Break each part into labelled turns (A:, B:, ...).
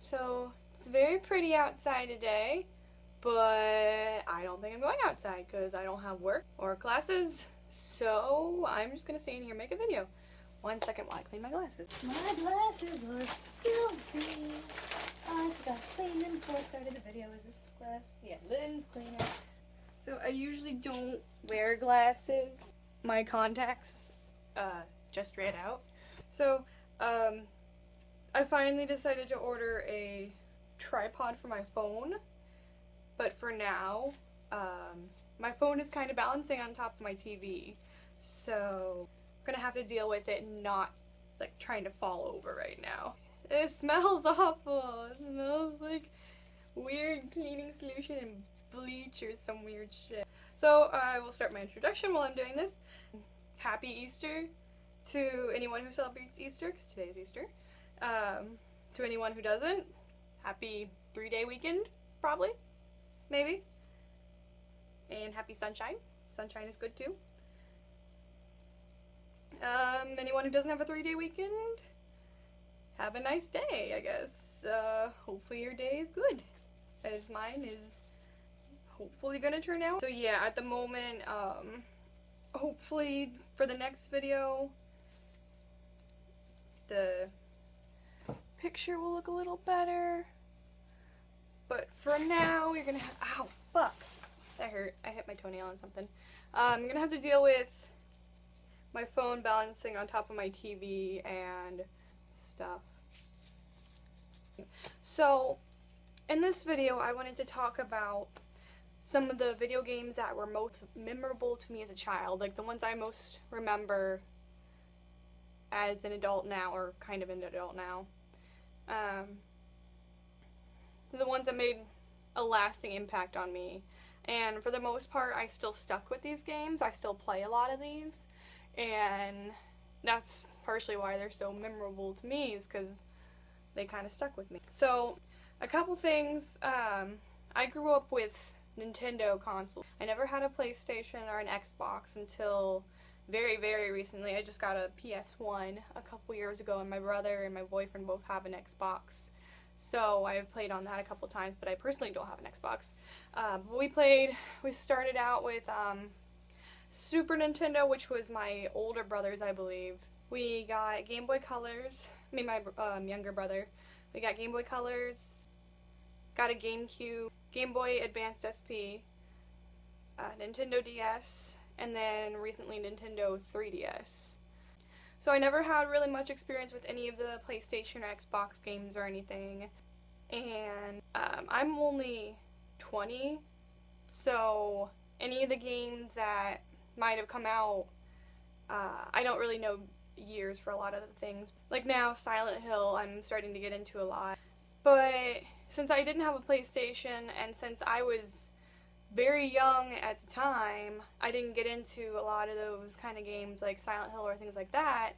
A: So it's very pretty outside today, but I don't think I'm going outside because I don't have work or classes. So I'm just gonna stay in here and make a video. 1 second while I clean my glasses. My glasses are filthy. I forgot to clean them before I started the video. Is this glass? Yeah, lens cleaner. So I usually don't wear glasses. My contacts just ran out. So I finally decided to order a tripod for my phone. But for now, my phone is kind of balancing on top of my TV. So I'm gonna have to deal with it and not like trying to fall over right now. It smells awful. It smells like weird cleaning solution and bleach or some weird shit. So I will start my introduction while I'm doing this. Happy Easter to anyone who celebrates Easter, because today is Easter. To anyone who doesn't, happy 3-day weekend, probably, maybe. And happy sunshine. Sunshine is good too. Anyone who doesn't have a 3-day weekend, have a nice day, I guess. Hopefully your day is good, as mine is hopefully gonna turn out. So yeah, at the moment, hopefully for the next video, the picture will look a little better. But for now, you're gonna have, ow, fuck, that hurt. I hit my toenail on something. I'm gonna have to deal with my phone balancing on top of my TV and stuff. So, in this video, I wanted to talk about some of the video games that were most memorable to me as a child, like the ones I most remember as an adult now, or kind of an adult now. The ones that made a lasting impact on me. And for the most part, I still stuck with these games. I still play a lot of these. And that's partially why they're so memorable to me, is because they kind of stuck with me. So, a couple things. I grew up with Nintendo consoles. I never had a PlayStation or an Xbox until very, very recently. I just got a PS1 a couple years ago, and my brother and my boyfriend both have an Xbox. So I've played on that a couple times, but I personally don't have an Xbox. But we started out with Super Nintendo, which was my older brother's, I believe. We got Game Boy Colors, me and my younger brother. We got Game Boy Colors, got a GameCube, Game Boy Advanced SP, Nintendo DS, and then recently Nintendo 3DS. So I never had really much experience with any of the PlayStation or Xbox games or anything. And I'm only 20, so any of the games that might have come out, I don't really know years for a lot of the things. Like now, Silent Hill, I'm starting to get into a lot. But since I didn't have a PlayStation, and since I was very young at the time, I didn't get into a lot of those kind of games like Silent Hill or things like that.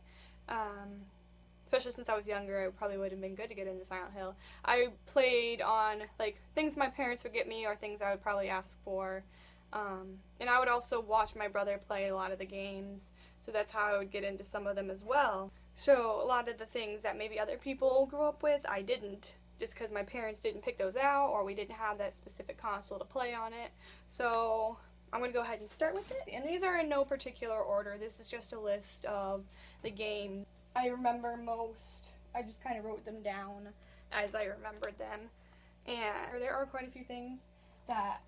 A: Especially since I was younger, it probably would have been good to get into Silent Hill. I played on like things my parents would get me or things I would probably ask for. And I would also watch my brother play a lot of the games, so that's how I would get into some of them as well. So a lot of the things that maybe other people grew up with, I didn't, just because my parents didn't pick those out or we didn't have that specific console to play on it. So I'm going to go ahead and start with it. And these are in no particular order. This is just a list of the games I remember most. I just kind of wrote them down as I remembered them. And there are quite a few things that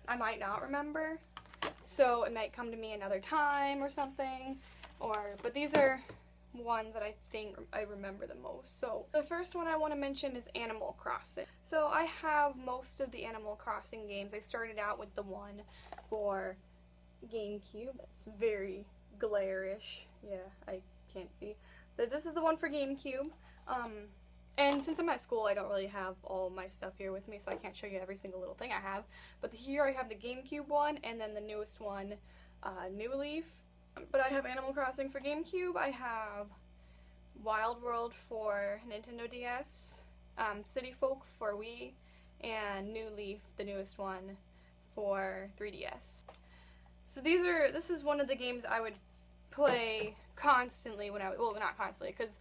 A: I might not remember. So it might come to me another time or something. But these are ones that I think I remember the most. So the first one I want to mention is Animal Crossing. So I have most of the Animal Crossing games. I started out with the one for GameCube. That's very glare-ish. Yeah, I can't see. But this is the one for GameCube. And since I'm at school, I don't really have all my stuff here with me, so I can't show you every single little thing I have. But here I have the GameCube one, and then the newest one, New Leaf. But I have Animal Crossing for GameCube, I have Wild World for Nintendo DS, City Folk for Wii, and New Leaf, the newest one, for 3DS. So this is one of the games I would play constantly when well, not constantly, because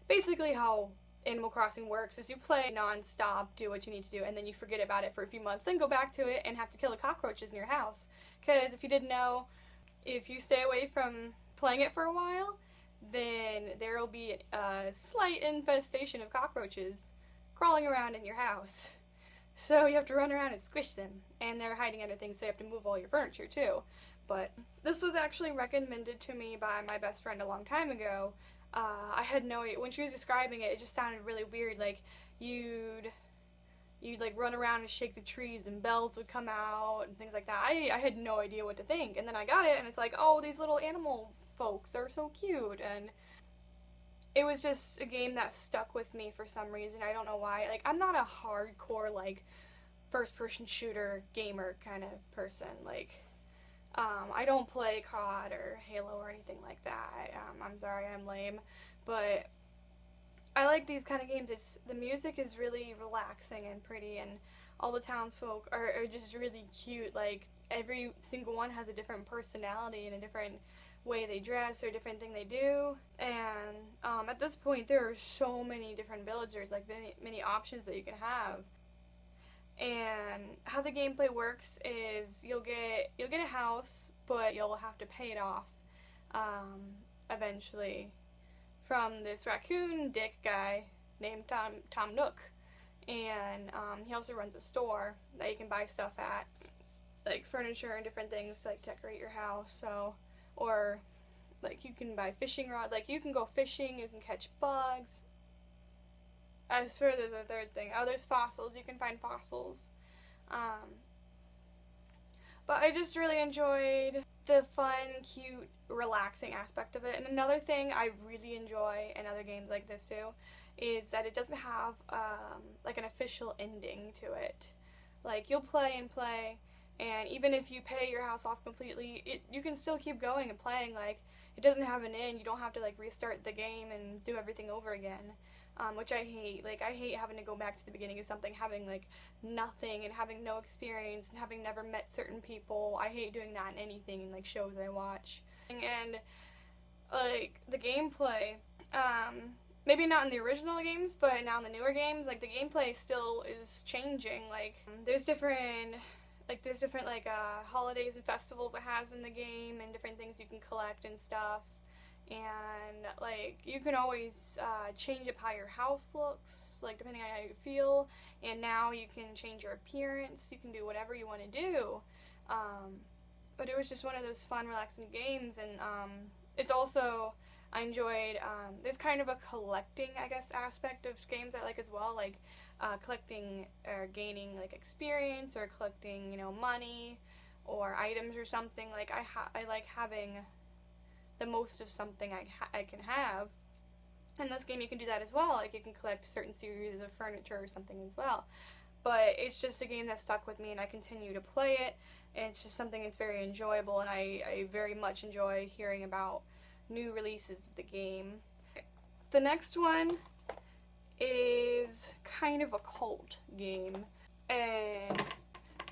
A: basically how Animal Crossing works is you play non-stop, do what you need to do, and then you forget about it for a few months, then go back to it and have to kill the cockroaches in your house. Because if you didn't know, if you stay away from playing it for a while, then there will be a slight infestation of cockroaches crawling around in your house. So you have to run around and squish them, and they're hiding under things, so you have to move all your furniture too. But this was actually recommended to me by my best friend a long time ago. I had no idea. When she was describing it, it just sounded really weird. Like, you'd like run around and shake the trees and bells would come out and things like that. I had no idea what to think. And then I got it and it's like, oh, these little animal folks are so cute. And it was just a game that stuck with me for some reason. I don't know why. Like, I'm not a hardcore, like, first-person shooter gamer kind of person. Like, I don't play COD or Halo or anything like that. I'm sorry, I'm lame. But I like these kind of games. The music is really relaxing and pretty, and all the townsfolk are just really cute. Like, every single one has a different personality and a different way they dress or a different thing they do. And at this point, there are so many different villagers, like many options that you can have. And how the gameplay works is you'll get a house, but you'll have to pay it off eventually from this raccoon dick guy named Tom Nook. And he also runs a store that you can buy stuff at, like furniture and different things to like decorate your house. So, or like you can buy fishing rod, like you can go fishing, you can catch bugs. I swear there's a third thing. Oh, there's fossils. You can find fossils. But I just really enjoyed the fun, cute, relaxing aspect of it. And another thing I really enjoy in other games like this too is that it doesn't have like an official ending to it. Like, you'll play and play, and even if you pay your house off completely, you can still keep going and playing. Like, it doesn't have an end. You don't have to like restart the game and do everything over again. Which I hate. Like, I hate having to go back to the beginning of something, having like nothing and having no experience and having never met certain people. I hate doing that in anything, in like shows I watch. And like the gameplay, maybe not in the original games, but now in the newer games, like the gameplay still is changing. Like, there's different holidays and festivals it has in the game, and different things you can collect and stuff. And like, you can always change up how your house looks, like depending on how you feel. And now you can change your appearance. You can do whatever you want to do. But it was just one of those fun, relaxing games. And it's also, I enjoyed, there's kind of a collecting, I guess, aspect of games I like as well. Like collecting or gaining like experience, or collecting, you know, money or items or something. Like, I like having the most of something I can have. In this game you can do that as well. Like, you can collect certain series of furniture or something as well. But it's just a game that stuck with me, and I continue to play it, and it's just something that's very enjoyable, and I very much enjoy hearing about new releases of the game. The next one is kind of a cult game, and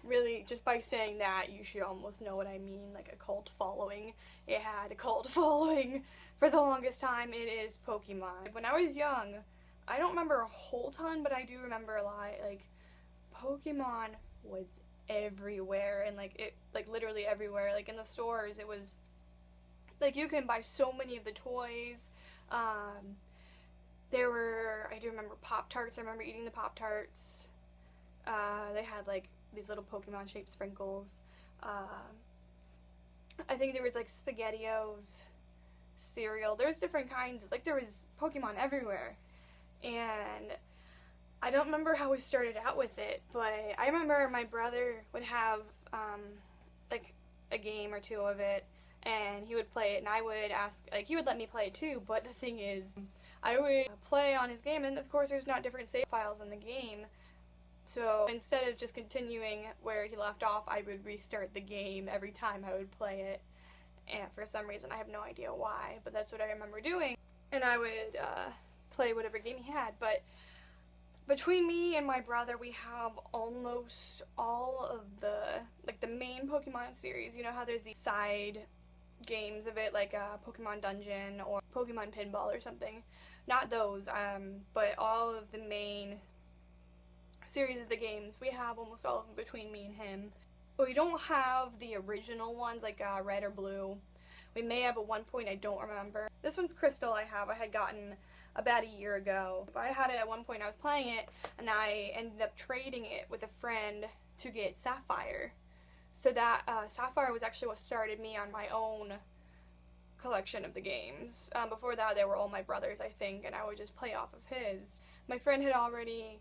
A: really, just by saying that, you should almost know what I mean, like a cult following. It had a cult following for the longest time. It is Pokemon. When I was young, I don't remember a whole ton, but I do remember a lot. Like, Pokemon was everywhere, and like literally everywhere. Like, in the stores, it was like you can buy so many of the toys. There were, I do remember Pop-Tarts. I remember eating the Pop-Tarts. They had like these little Pokemon shaped sprinkles. I think there was like SpaghettiOs, cereal. There's different kinds. Like, there was Pokemon everywhere. And I don't remember how we started out with it, but I remember my brother would have like a game or two of it, and he would play it, and I would ask, like, he would let me play it too. But the thing is, I would play on his game, and of course there's not different save files in the game. So instead of just continuing where he left off, I would restart the game every time I would play it. And for some reason, I have no idea why, but that's what I remember doing. And I would play whatever game he had. But between me and my brother, we have almost all of the, like, the main Pokemon series. You know how there's these side games of it, like Pokemon Dungeon or Pokemon Pinball or something. Not those, but all of the main series of the games. We have almost all of them between me and him. We don't have the original ones like Red or Blue. We may have at one point, I don't remember. This one's Crystal I had gotten about a year ago. I had it at one point, I was playing it, and I ended up trading it with a friend to get Sapphire. So that Sapphire was actually what started me on my own collection of the games. Before that, they were all my brother's, I think, and I would just play off of his. My friend had already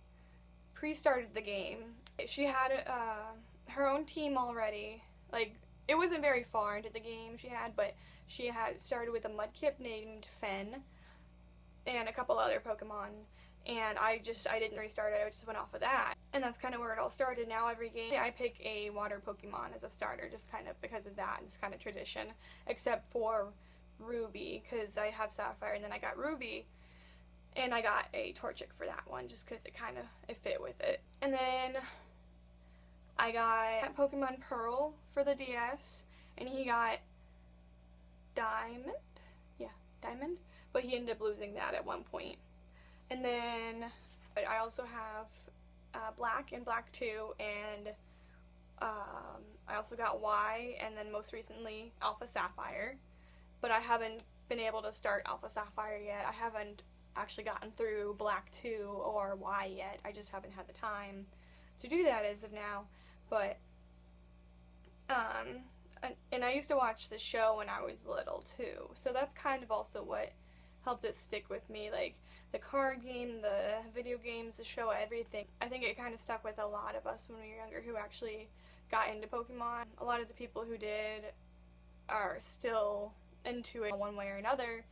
A: pre-started the game. She had her own team already. Like, it wasn't very far into the game she had, but she had started with a Mudkip named Fen and a couple other Pokemon. And I didn't restart it, I just went off of that. And that's kind of where it all started. Now every game I pick a water Pokemon as a starter, just kind of because of that, it's kind of tradition. Except for Ruby, because I have Sapphire and then I got Ruby. And I got a Torchic for that one, just because it fit with it. And then I got Pokemon Pearl for the DS, and he got Diamond? Yeah, Diamond. But he ended up losing that at one point. And then I also have Black and Black 2, and I also got Y, and then most recently Alpha Sapphire. But I haven't been able to start Alpha Sapphire yet. I haven't actually gotten through Black 2 or Y yet. I just haven't had the time to do that as of now. But, and I used to watch the show when I was little too. So that's kind of also what helped it stick with me. Like, the card game, the video games, the show, everything. I think it kind of stuck with a lot of us when we were younger who actually got into Pokemon. A lot of the people who did are still into it one way or another,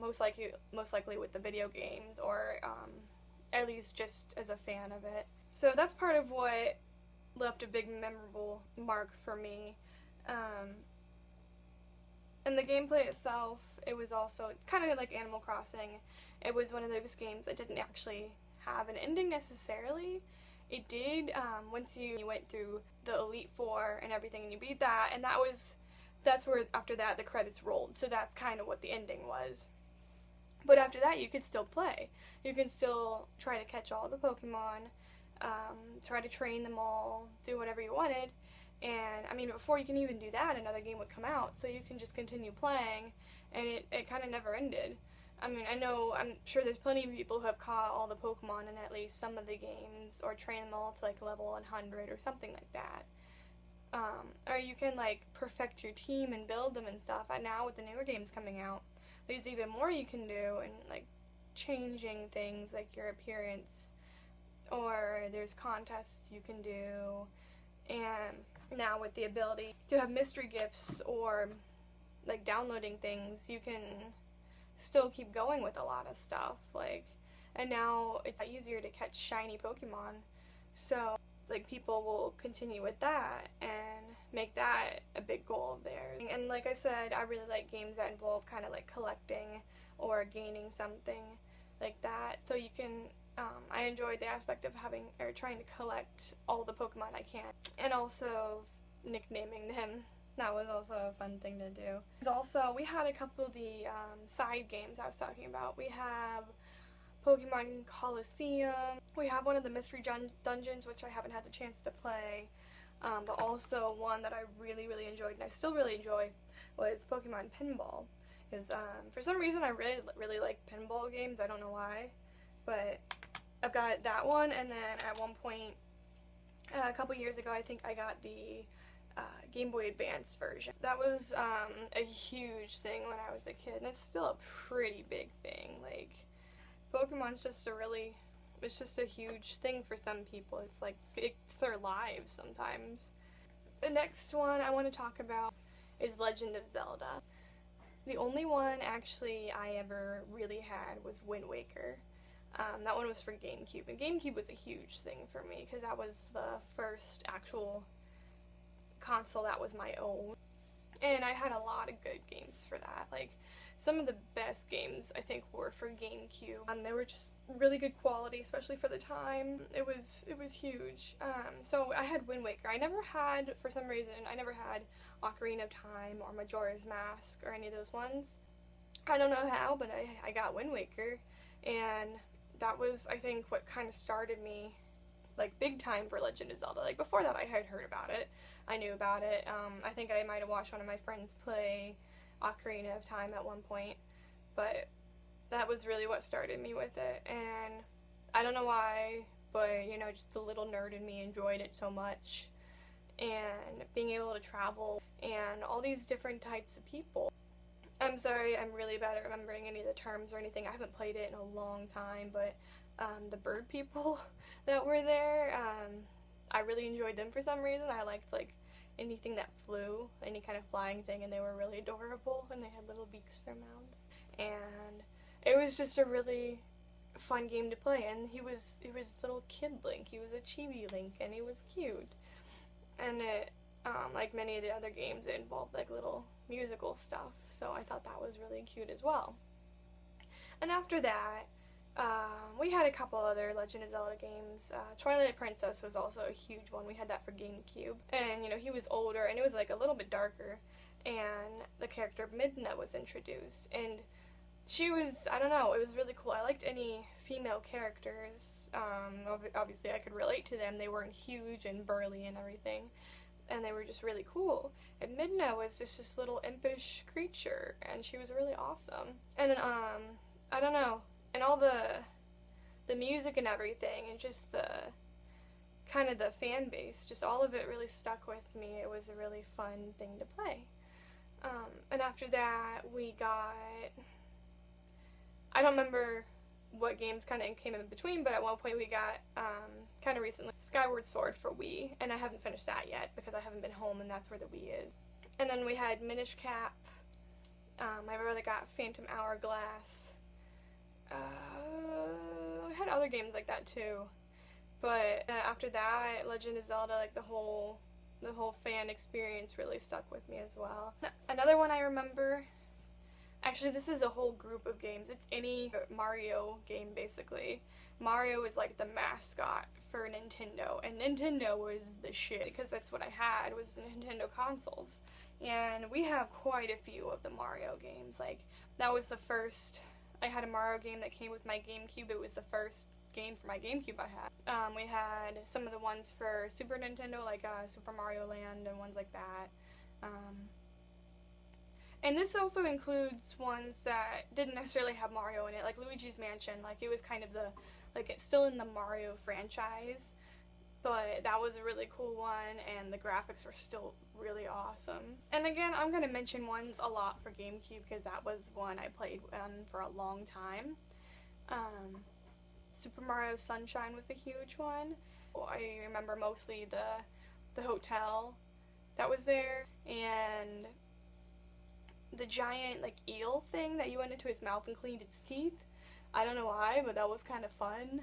A: most likely with the video games, or at least just as a fan of it. So that's part of what left a big memorable mark for me. And the gameplay itself, it was also kind of like Animal Crossing. It was one of those games that didn't actually have an ending necessarily. It did once you went through the Elite Four and everything and you beat that, and that's where after that the credits rolled. So that's kind of what the ending was. But after that you could still play. You can still try to catch all the Pokemon, try to train them all, do whatever you wanted. And I mean, before you can even do that, another game would come out, so you can just continue playing, and it kind of never ended. I mean, I'm sure there's plenty of people who have caught all the Pokemon in at least some of the games, or train them all to like level 100 or something like that. Or you can like perfect your team and build them and stuff. And now with the newer games coming out, there's even more you can do, and like changing things like your appearance, or there's contests you can do. And now with the ability to have mystery gifts or like downloading things, you can still keep going with a lot of stuff. Like, and now it's easier to catch shiny Pokemon, so like people will continue with that and make that a big goal of theirs. And like I said, I really like games that involve kind of like collecting or gaining something like that. So you can I enjoyed the aspect of trying to collect all the Pokemon I can, and also nicknaming them. That was also a fun thing to do. Also, we had a couple of the side games I was talking about. We have Pokemon Coliseum. We have one of the mystery dungeons, which I haven't had the chance to play, but also one that I really, really enjoyed, and I still really enjoy, was Pokemon Pinball. Because for some reason I really, really like pinball games. I don't know why, but I've got that one, and then at one point, a couple years ago, I think I got the Game Boy Advance version. That was a huge thing when I was a kid, and it's still a pretty big thing. Like, Pokemon's just it's just a huge thing for some people. It's like, it's their lives sometimes. The next one I want to talk about is Legend of Zelda. The only one actually I ever really had was Wind Waker. That one was for GameCube, and GameCube was a huge thing for me because that was the first actual console that was my own. And I had a lot of good games for that. Like, some of the best games, I think, were for GameCube. They were just really good quality, especially for the time. It was huge. So I had Wind Waker. I never had, for some reason, I never had Ocarina of Time or Majora's Mask or any of those ones. I don't know how, but I got Wind Waker. And that was, I think, what kind of started me, like, big time for Legend of Zelda. Like, before that, I had heard about it. I knew about it. I think I might have watched one of my friends play Ocarina of Time at one point, but that was really what started me with it. And I don't know why, but, you know, just the little nerd in me enjoyed it so much. And being able to travel and all these different types of people. I'm sorry, I'm really bad at remembering any of the terms or anything. I haven't played it in a long time, but the bird people that were there, I really enjoyed them for some reason. I liked, like, anything that flew, any kind of flying thing, and they were really adorable, and they had little beaks for mouths. And it was just a really fun game to play, and he was little kid Link. He was a chibi Link, and he was cute. And it, like many of the other games, it involved, like, little musical stuff, so I thought that was really cute as well. And after that, we had a couple other Legend of Zelda games. Twilight Princess was also a huge one. We had that for GameCube. And, you know, he was older, and it was, like, a little bit darker, and the character Midna was introduced, and she was, I don't know, it was really cool. I liked any female characters. Obviously I could relate to them. They weren't huge and burly and everything, and they were just really cool. And Midna was just this little impish creature, and she was really awesome. And, I don't know, and all the music and everything, and just the kind of the fan base, just all of it really stuck with me. It was a really fun thing to play. And after that, we got, I don't remember what games kind of came in between, but at one point we got, kind of recently, Skyward Sword for Wii, and I haven't finished that yet because I haven't been home, and that's where the Wii is. And then we had Minish Cap. My brother got Phantom Hourglass. I had other games like that too, but after that, Legend of Zelda, like the whole fan experience really stuck with me as well. Another one I remember, actually this is a whole group of games, it's any Mario game basically. Mario is like the mascot for Nintendo, and Nintendo was the shit, because that's what I had, was Nintendo consoles. And we have quite a few of the Mario games. Like, that was the first, I had a Mario game that came with my GameCube. It was the first game for my GameCube I had. We had some of the ones for Super Nintendo, like Super Mario Land and ones like that. And this also includes ones that didn't necessarily have Mario in it, like Luigi's Mansion. Like, it was kind of the, like, it's still in the Mario franchise, but that was a really cool one, and the graphics were still really awesome. And again, I'm going to mention ones a lot for GameCube, because that was one I played for a long time. Super Mario Sunshine was a huge one. I remember mostly the hotel that was there, and the giant, like, eel thing that you went into his mouth and cleaned its teeth. I don't know why, but that was kind of fun.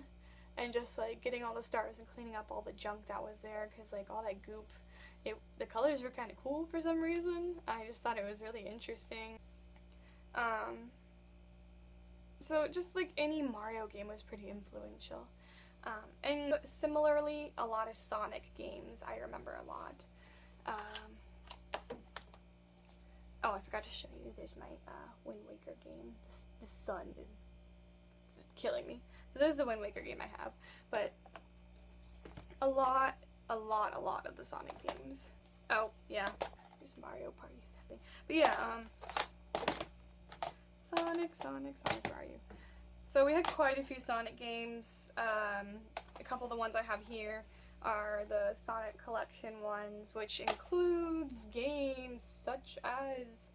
A: And just, like, getting all the stars and cleaning up all the junk that was there, because, like, all that goop, the colors were kind of cool for some reason. I just thought it was really interesting. So just, like, any Mario game was pretty influential. And similarly, a lot of Sonic games I remember a lot. Oh, I forgot to show you. There's my Wind Waker game. The sun is killing me. So there's the Wind Waker game I have. But a lot of the Sonic games. Oh, yeah. There's Mario Party 7. But yeah, Sonic, where are you? So we had quite a few Sonic games. A couple of the ones I have here are the Sonic Collection ones, which includes games such as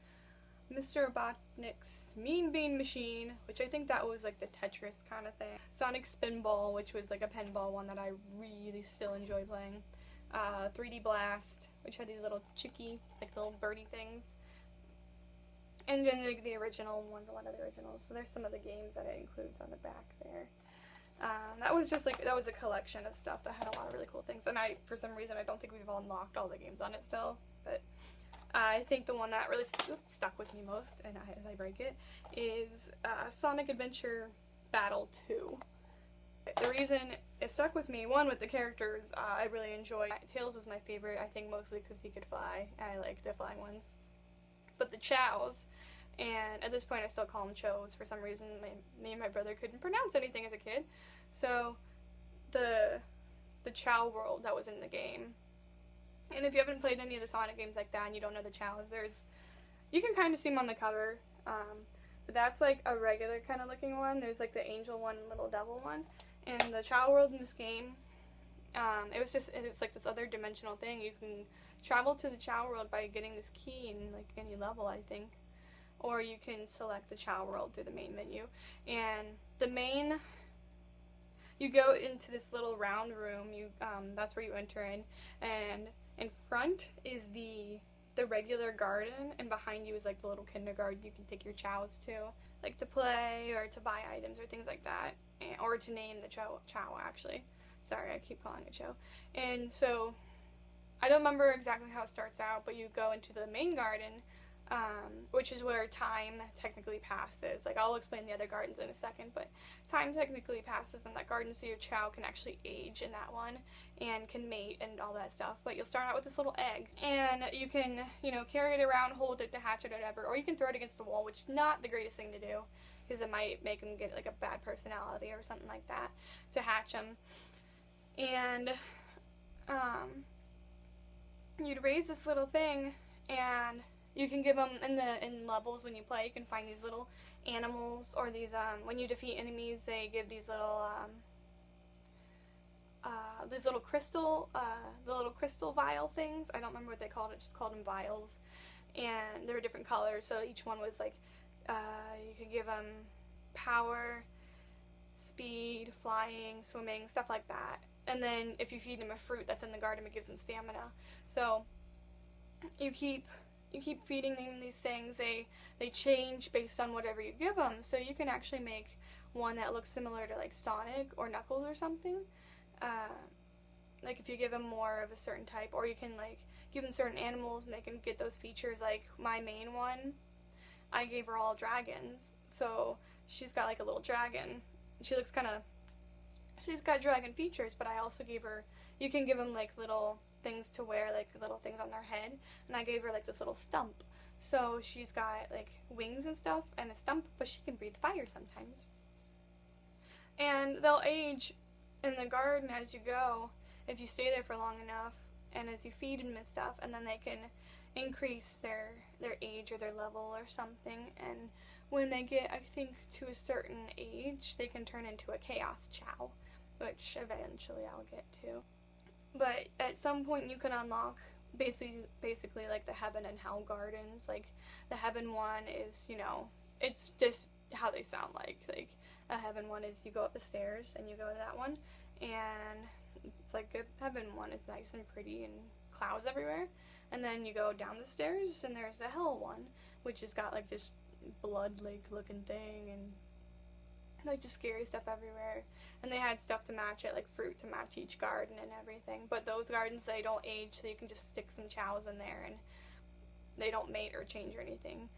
A: Mr. Robotnik's Mean Bean Machine, which I think that was like the Tetris kind of thing. Sonic Spinball, which was like a pinball one that I really still enjoy playing. 3D Blast, which had these little chicky, like little birdie things. And then like the original ones, a lot of the originals. So there's some of the games that it includes on the back there. That was just like, that was a collection of stuff that had a lot of really cool things. And for some reason, I don't think we've unlocked all the games on it still. But I think the one that really stuck with me most, and as I break it, is Sonic Adventure Battle 2. The reason it stuck with me, one, with the characters, I really enjoyed. Tails was my favorite, I think mostly because he could fly, and I like the flying ones. But the Chows, and at this point I still call them Chos for some reason. Me and my brother couldn't pronounce anything as a kid. So the Chow world that was in the game. And if you haven't played any of the Sonic games like that and you don't know the Chows, you can kind of see them on the cover. But that's like a regular kind of looking one. There's like the angel one and little devil one. And the Chow world in this game, it's like this other dimensional thing. You can travel to the Chow world by getting this key in like any level, I think. Or you can select the Chow world through the main menu. And the main, you go into this little round room, that's where you enter in, and in front is the regular garden, and behind you is like the little kindergarten you can take your Chows to, like to play or to buy items or things like that, or to name the Chow actually. Sorry, I keep calling it Chow. And so, I don't remember exactly how it starts out, but you go into the main garden, which is where time technically passes. Like, I'll explain the other gardens in a second, but time technically passes in that garden, so your Chow can actually age in that one, and can mate and all that stuff. But you'll start out with this little egg, and you can, carry it around, hold it to hatch it or whatever, or you can throw it against the wall, which is not the greatest thing to do, because it might make them get, like, a bad personality or something like that, to hatch them. And, you'd raise this little thing, and you can give them, in levels when you play, you can find these little animals, or these, when you defeat enemies, they give these little crystal, the little crystal vial things. I don't remember what they called it, just called them vials. And there were different colors, so each one was like, you could give them power, speed, flying, swimming, stuff like that. And then if you feed them a fruit that's in the garden, it gives them stamina. So you keep feeding them these things. They change based on whatever you give them. So you can actually make one that looks similar to like Sonic or Knuckles or something. Like if you give them more of a certain type, or you can like give them certain animals and they can get those features. Like my main one, I gave her all dragons. So she's got like a little dragon. She's got dragon features, but I also gave her, you can give them like little things to wear, like little things on their head, and I gave her like this little stump. So she's got like wings and stuff and a stump, but she can breathe fire sometimes. And they'll age in the garden as you go, if you stay there for long enough, and as you feed them and stuff, and then they can increase their age or their level or something, and when they get, I think, to a certain age, they can turn into a Chaos Chow, which eventually I'll get to. But at some point you can unlock basically like the Heaven and Hell gardens. Like the Heaven one is, it's just how they sound like. Like a Heaven one is you go up the stairs and you go to that one, and it's like a Heaven one. It's nice and pretty and clouds everywhere. And then you go down the stairs and there's the Hell one, which has got like this blood lake looking thing and like just scary stuff everywhere. And they had stuff to match it, like fruit to match each garden and everything. But those gardens, they don't age, so you can just stick some Chows in there and they don't mate or change or anything.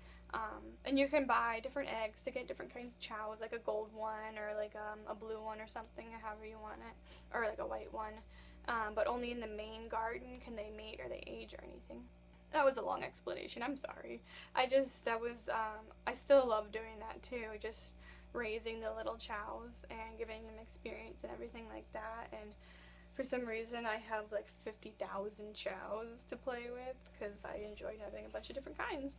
A: And you can buy different eggs to get different kinds of Chows, like a gold one or like a blue one or something, however you want it, or like a white one. But only in the main garden can they mate or they age or anything. That was a long explanation, I'm sorry. I still love doing that too, just raising the little Chows and giving them experience and everything like that. And for some reason I have like 50,000 Chows to play with, because I enjoyed having a bunch of different kinds.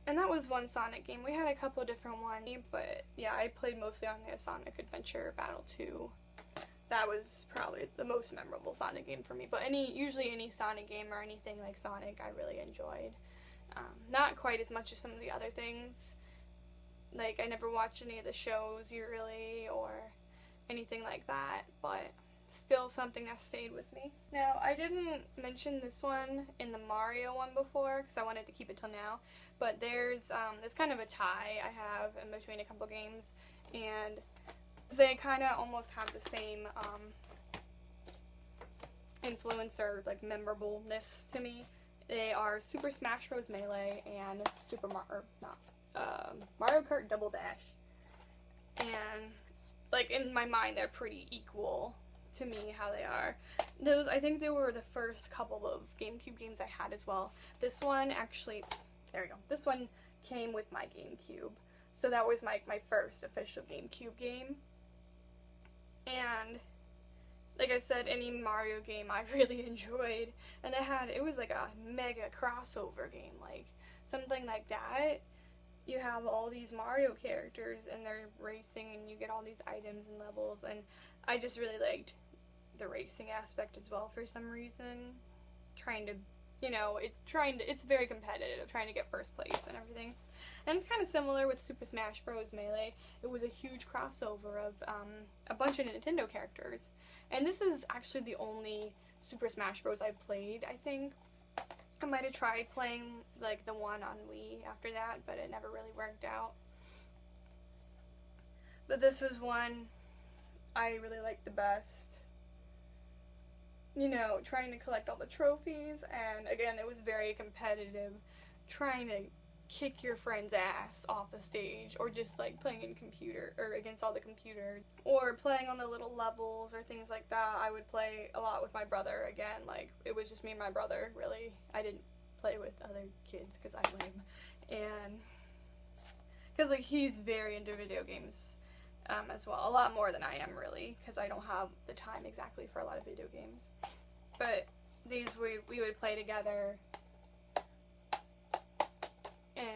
A: And that was one Sonic game. We had a couple different ones, but yeah, I played mostly on the Sonic Adventure Battle 2. That was probably the most memorable Sonic game for me. But usually any Sonic game or anything like Sonic, I really enjoyed. Not quite as much as some of the other things. Like, I never watched any of the shows, really, or anything like that, but still something that stayed with me. Now, I didn't mention this one in the Mario one before, because I wanted to keep it till now, but there's kind of a tie I have in between a couple games, and they kind of almost have the same influence or like memorableness to me. They are Super Smash Bros. Melee and Mario Kart Double Dash. And, like, in my mind, they're pretty equal to me, how they are. Those, I think they were the first couple of GameCube games I had as well. This one, actually, there we go. This one came with my GameCube. So that was my first official GameCube game. And like I said, any Mario game I really enjoyed. And it was like a mega crossover game, like something like that. You have all these Mario characters and they're racing and you get all these items and levels, and I just really liked the racing aspect as well for some reason. It's very competitive, trying to get first place and everything. And it's kind of similar with Super Smash Bros. Melee. It was a huge crossover of a bunch of Nintendo characters. And this is actually the only Super Smash Bros. I've played, I think. I might have tried playing like the one on Wii after that, but it never really worked out. But this was one I really liked the best. You know, trying to collect all the trophies, and again, it was very competitive, trying to kick your friend's ass off the stage, or just like playing in computer, or against all the computers, or playing on the little levels, or things like that. I would play a lot with my brother, again, like, it was just me and my brother, really. I didn't play with other kids, because I'm lame, and, because, like, he's very into video games, as well, a lot more than I am, really, because I don't have the time exactly for a lot of video games. But these we would play together, and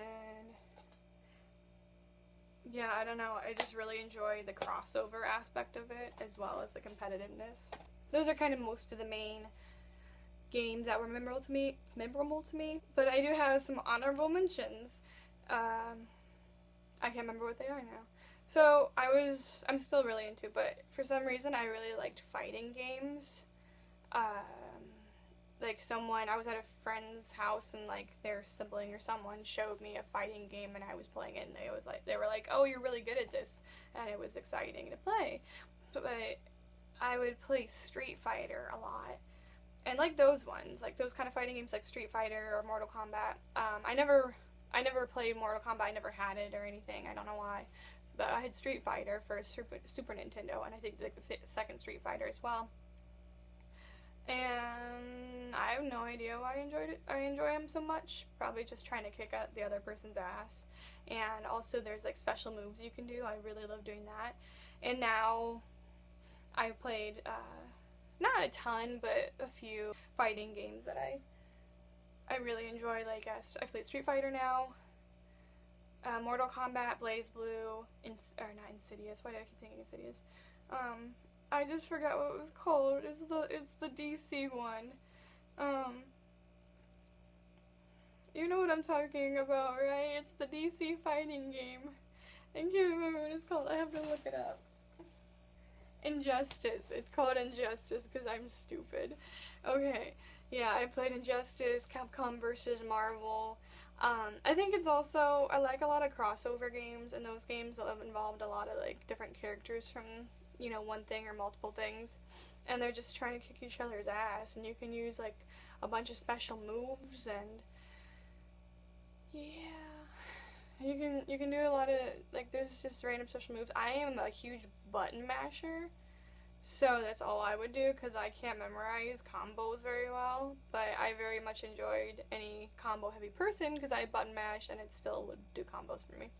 A: yeah, I don't know, I just really enjoy the crossover aspect of it as well as the competitiveness. Those are kind of most of the main games that were memorable to me, but I do have some honorable mentions. I can't remember what they are now. So I'm still really into, but for some reason I really liked fighting games. Like I was at a friend's house and like their sibling or someone showed me a fighting game and I was playing it, and they were like, oh, you're really good at this, and it was exciting to play. But I would play Street Fighter a lot, and like those ones, like those kind of fighting games like Street Fighter or Mortal Kombat. I never played Mortal Kombat, I never had it or anything, I don't know why. But I had Street Fighter for Super Nintendo, and I think like the second Street Fighter as well. And I have no idea why I enjoy them so much. Probably just trying to kick out the other person's ass. And also there's like special moves you can do. I really love doing that. And now I played, not a ton, but a few fighting games that I really enjoy. Like I played Street Fighter now. Mortal Kombat, Blaze Blue, not Insidious, why do I keep thinking Insidious? I just forgot what it was called. It's the DC one. You know what I'm talking about, right? It's the DC fighting game. I can't remember what it's called. I have to look it up. Injustice. It's called Injustice because I'm stupid. Okay. Yeah, I played Injustice, Capcom versus Marvel. I think it's also, I like a lot of crossover games, and those games have involved a lot of like different characters from, you know, one thing or multiple things, and they're just trying to kick each other's ass, and you can use like a bunch of special moves, and yeah, you can do a lot of like, there's just random special moves. I am a huge button masher, so that's all I would do because I can't memorize combos very well, but I very much enjoyed any combo heavy person because I button mash and it still would do combos for me.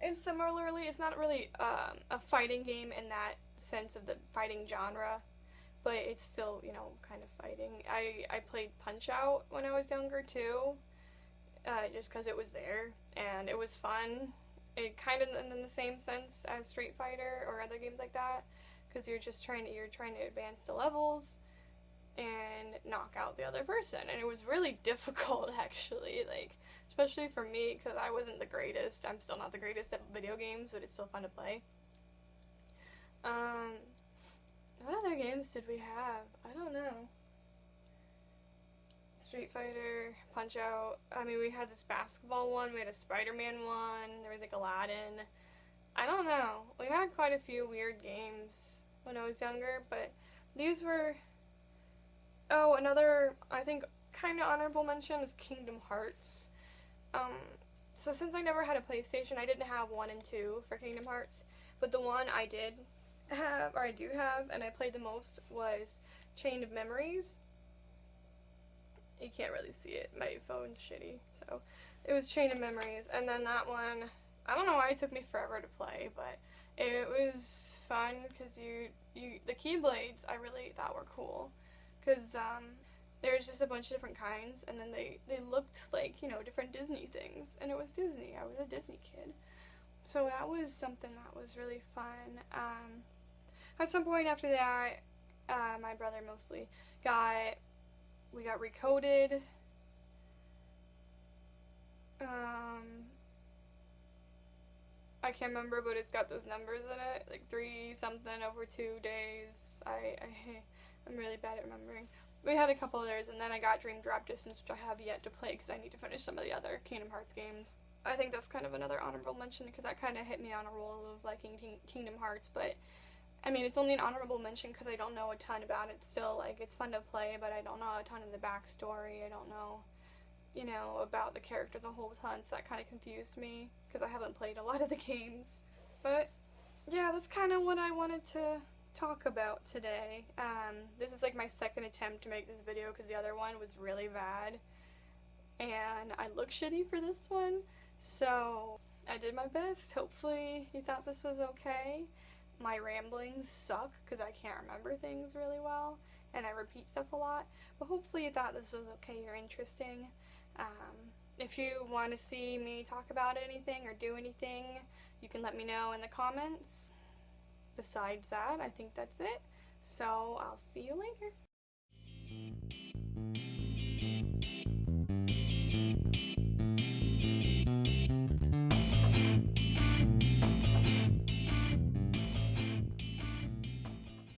A: And similarly, it's not really a fighting game in that sense of the fighting genre, but it's still, you know, kind of fighting. I played Punch-Out when I was younger too, just because it was there, and it was fun. It kind of in the same sense as Street Fighter or other games like that, because you're trying to advance the levels and knock out the other person, and it was really difficult actually, like, especially for me because I wasn't the greatest. I'm still not the greatest at video games, but it's still fun to play. What other games did we have? I don't know. Street Fighter, Punch-Out. I mean, we had this basketball one, we had a Spider-Man one, there was like Aladdin. I don't know. We had quite a few weird games when I was younger, but these were Oh, another, I think, kind of honorable mention is Kingdom Hearts. Um, so since I never had a PlayStation, I didn't have 1 and 2 for Kingdom Hearts, but the one I did have, or I do have, and I played the most was Chain of Memories. You can't really see it, my phone's shitty, so it was Chain of Memories, and then that one, I don't know why it took me forever to play, but it was fun, because the Keyblades I really thought were cool, because there's just a bunch of different kinds, and then they looked like, you know, different Disney things, and it was Disney. I was a Disney kid. So that was something that was really fun. At some point after that, my brother mostly we got Recoded. I can't remember, but it's got those numbers in it, like 3 something over 2 days. I'm really bad at remembering. We had a couple others, and then I got Dream Drop Distance, which I have yet to play because I need to finish some of the other Kingdom Hearts games. I think that's kind of another honorable mention because that kind of hit me on a roll of liking Kingdom Hearts, but I mean, it's only an honorable mention because I don't know a ton about it still. Like, it's fun to play, but I don't know a ton of the backstory. I don't know, you know, about the characters a whole ton, so that kind of confused me because I haven't played a lot of the games. But yeah, that's kind of what I wanted to talk about today. This is like my second attempt to make this video because the other one was really bad and I look shitty for this one, so I did my best. Hopefully you thought this was okay. My ramblings suck because I can't remember things really well and I repeat stuff a lot, but hopefully you thought this was okay or interesting. If you want to see me talk about anything or do anything, you can let me know in the comments. Besides that, I think that's it. So I'll see you later.